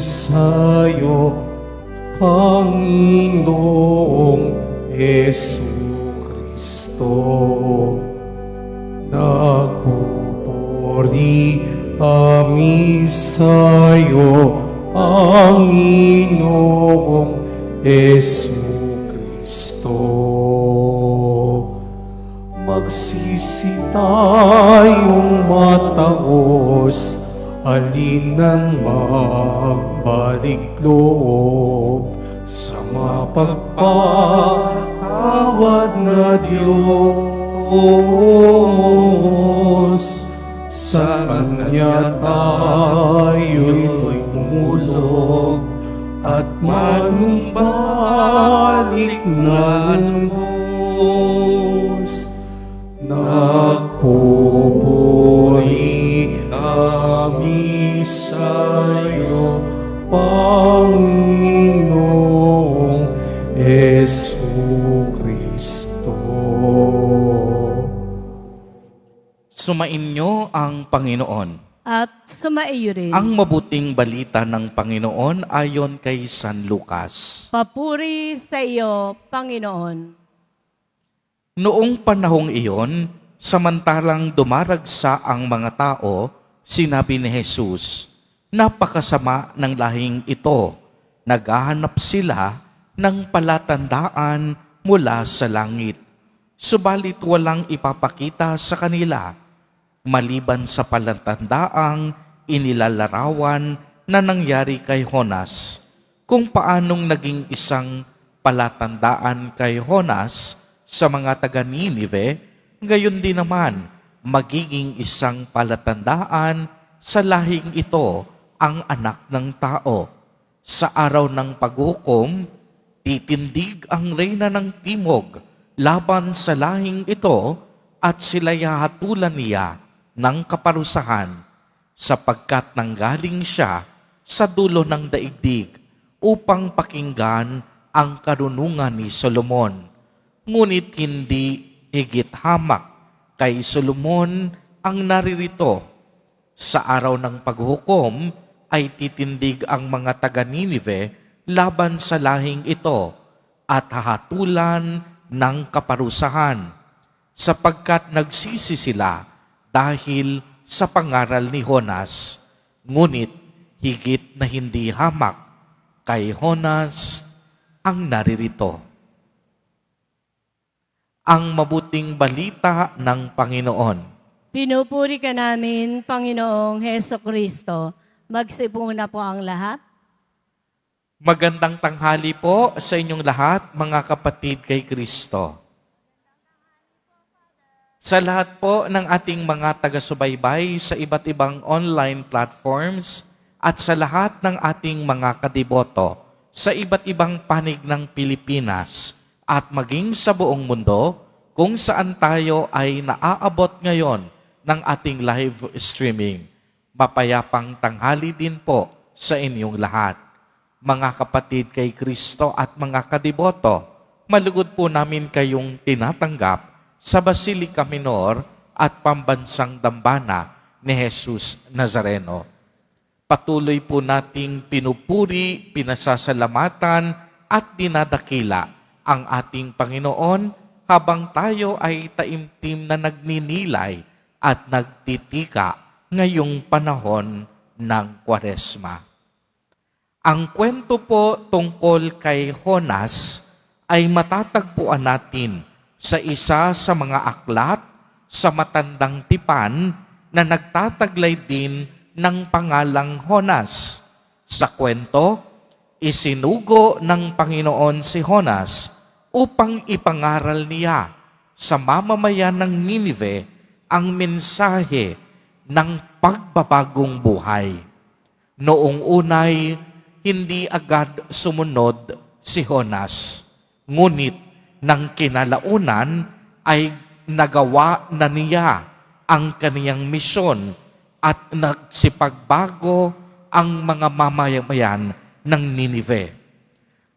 sa'yo, Panginoong Jesucristo. Nagpupuri kami sa'yo, Panginoong Jesucristo. Magsisi tayong mataos, halinan magbalik loob sa mapagpatawad na Diyos. Sa Kanya tayo'y tumulog at manumbalik na lubos. Nagpupuri kami sa'yo, Panginoong Jesucristo. Sumainyo ang Panginoon. At sumaiyo rin. Ang mabuting balita ng Panginoon ayon kay San Lucas. Papuri sa iyo, Panginoon. Noong panahong iyon, samantalang dumaragsa ang mga tao, sinabi ni Jesus, napakasama ng lahing ito. Naghahanap sila ng palatandaan mula sa langit. Subalit walang ipapakita sa kanila, maliban sa palatandaang inilalarawan na nangyari kay Jonas. Kung paanong naging isang palatandaan kay Jonas sa mga taga Ninive, gayon din naman magiging isang palatandaan sa lahing ito ang anak ng tao. Sa araw ng paghukom, titindig ang reyna ng timog laban sa lahing ito at sila'y hahatulan niya ng kaparusahan, sapagkat nanggaling siya sa dulo ng daigdig upang pakinggan ang karunungan ni Solomon. Ngunit hindi higit hamak kay Solomon ang naririto. Sa araw ng paghukom ay titindig ang mga taga Ninive laban sa lahing ito at hahatulan ng kaparusahan, sapagkat nagsisi sila dahil sa pangaral ni Jonas, ngunit higit na hindi hamak kay Jonas ang naririto. Ang mabuting balita ng Panginoon. Pinupuri ka namin, Panginoong Hesukristo. Magsipuna po ang lahat. Magandang tanghali po sa inyong lahat, mga kapatid kay Kristo. Sa lahat po ng ating mga taga-subaybay sa iba't ibang online platforms at sa lahat ng ating mga kadiboto sa iba't ibang panig ng Pilipinas at maging sa buong mundo kung saan tayo ay naaabot ngayon ng ating live streaming. Mapayapang tanghali din po sa inyong lahat. Mga kapatid kay Kristo at mga kadiboto, malugod po namin kayong tinatanggap sa Basilica Minor at Pambansang Dambana ni Jesus Nazareno. Patuloy po nating pinupuri, pinasasalamatan at dinadakila ang ating Panginoon habang tayo ay taimtim na nagninilay at nagtitika ngayong panahon ng Kwaresma. Ang kwento po tungkol kay Jonas ay matatagpuan natin sa isa sa mga aklat sa matandang tipan na nagtataglay din ng pangalang Jonas. Sa kwento, isinugo ng Panginoon si Jonas upang ipangaral niya sa mamamayan ng Ninive ang mensahe ng pagbabagong buhay. Noong unay, hindi agad sumunod si Jonas, ngunit nang kinalaunan ay nagawa na niya ang kaniyang misyon at nagsipagbago ang mga mamamayan ng Ninive.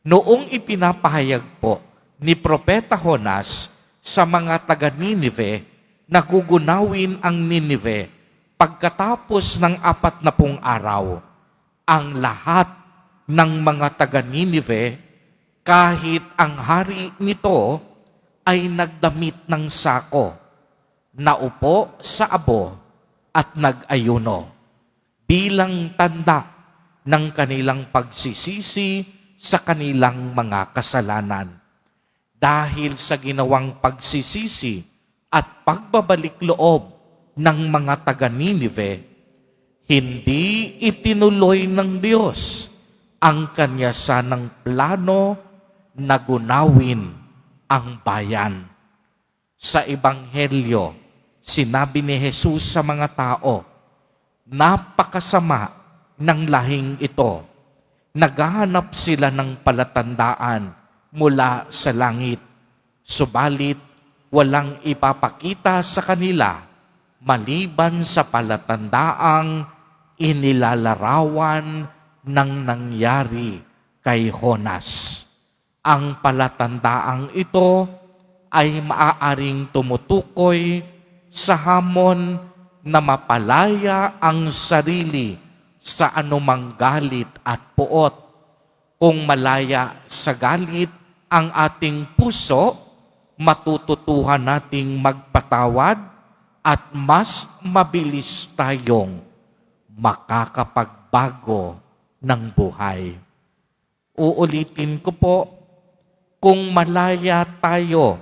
Noong ipinapahayag po ni Propeta Jonas sa mga taga-Ninive, nagugunawin ang Ninive pagkatapos ng 40 araw. ang lahat ng mga taga-Ninive, kahit ang hari nito ay nagdamit ng sako, naupo sa abo at nag-ayuno bilang tanda ng kanilang pagsisisi sa kanilang mga kasalanan. Dahil sa ginawang pagsisisi at pagbabalik loob ng mga taga-Ninive, hindi itinuloy ng Diyos ang kanya sanang plano na gunawin ang bayan. Sa Ebanghelyo, sinabi ni Jesus sa mga tao, napakasama ng lahing ito. Naghahanap sila ng palatandaan mula sa langit, subalit walang ipapakita sa kanila maliban sa palatandaang inilalarawan ng nangyari kay Jonas. Ang palatandaang ito ay maaaring tumutukoy sa hamon na mapalaya ang sarili sa anumang galit at puot. Kung malaya sa galit ang ating puso, matututuhan nating magpatawad at mas mabilis tayong makakapagbago ng buhay. Uulitin ko po, kung malaya tayo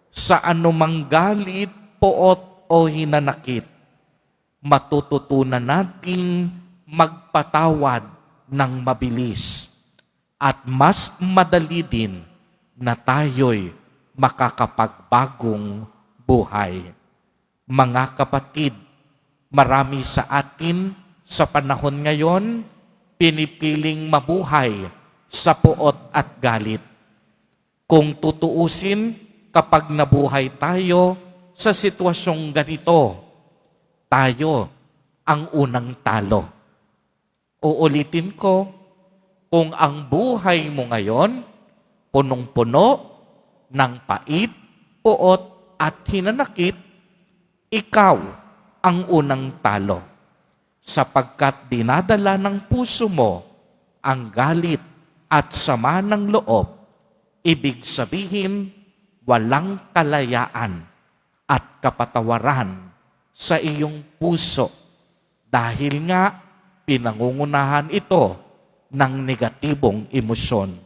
sa anumang galit, puot o hinanakit, matututunan nating magpatawad ng mabilis at mas madali din na tayo'y makakapagbagong buhay. Mga kapatid, marami sa atin sa panahon ngayon pinipiling mabuhay sa puot at galit. Kung tutuusin, kapag nabuhay tayo sa sitwasyong ganito, tayo ang unang talo. Uulitin ko, kung ang buhay mo ngayon punong-puno ng pait, puot at hinanakit, ikaw ang unang talo. Sapagkat dinadala ng puso mo ang galit at sama ng loob, ibig sabihin walang kalayaan at kapatawaran sa iyong puso dahil nga pinangungunahan ito ng negatibong emosyon.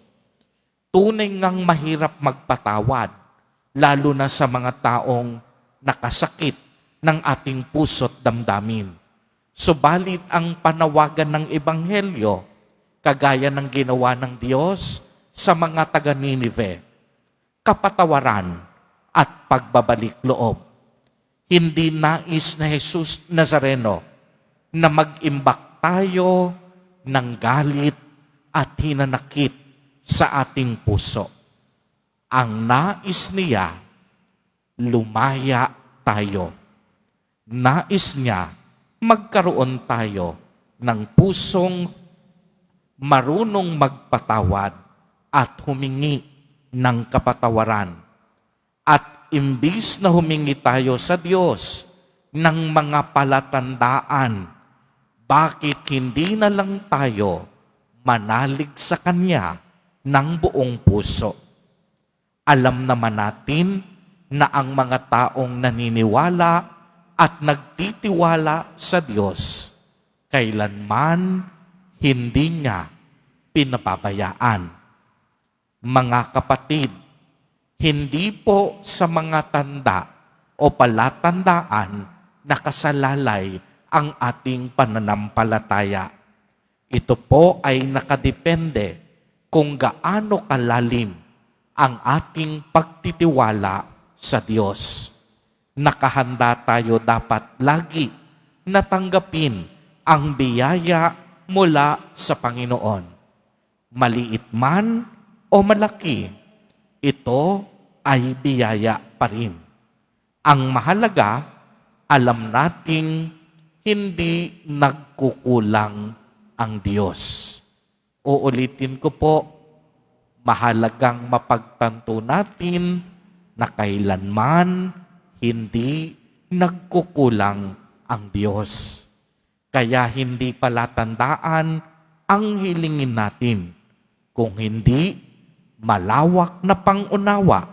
Tunay ngang mahirap magpatawad, lalo na sa mga taong nakasakit ng ating puso't damdamin. Subalit ang panawagan ng Ebanghelyo, kagaya ng ginawa ng Diyos sa mga taga-Ninive, kapatawaran at pagbabalik loob. Hindi nais na Jesus Nazareno na mag-imbak tayo ng galit at hinanakit sa ating puso. Ang nais niya, lumaya tayo. Nais niya, magkaroon tayo ng pusong marunong magpatawad at humingi ng kapatawaran. At imbis na humingi tayo sa Diyos ng mga palatandaan, bakit hindi na lang tayo manalig sa Kanya ng buong puso? Alam naman natin na ang mga taong naniniwala at nagtitiwala sa Diyos, kailanman hindi niya pinapabayaan. Mga kapatid, hindi po sa mga tanda o palatandaan nakasalalay ang ating pananampalataya. Ito po ay nakadepende kung gaano kalalim ang ating pagtitiwala sa Diyos. Nakahanda tayo dapat lagi na tanggapin ang biyaya mula sa Panginoon. Maliit man o malaki, ito ay biyaya pa rin. Ang mahalaga, alam nating hindi nagkukulang ang Diyos. Uulitin ko po, mahalagang mapagtanto natin na kailanman hindi nagkukulang ang Diyos. Kaya hindi palatandaan ang hilingin natin, kung hindi malawak na pangunawa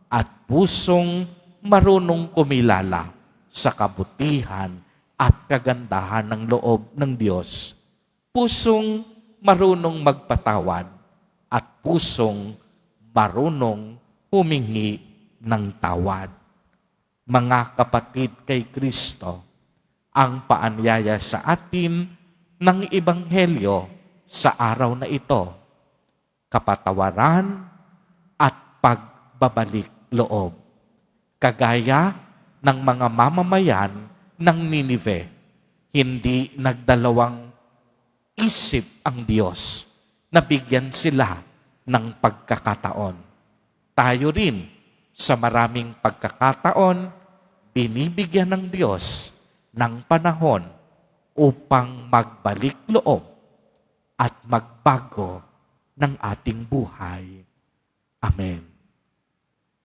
at pusong marunong kumilala sa kabutihan at kagandahan ng loob ng Diyos, pusong marunong magpatawad at pusong marunong humingi ng tawad. Mga kapatid kay Kristo, ang paanyaya sa atin ng Ebanghelyo sa araw na ito, kapatawaran at pagbabalik loob. Kagaya ng mga mamamayan ng Ninive, hindi nagdalawang isip ang Diyos na bigyan sila ng pagkakataon. Tayo rin, sa maraming pagkakataon, binibigyan ng Diyos ng panahon upang magbalik loob at magbago ng ating buhay. Amen.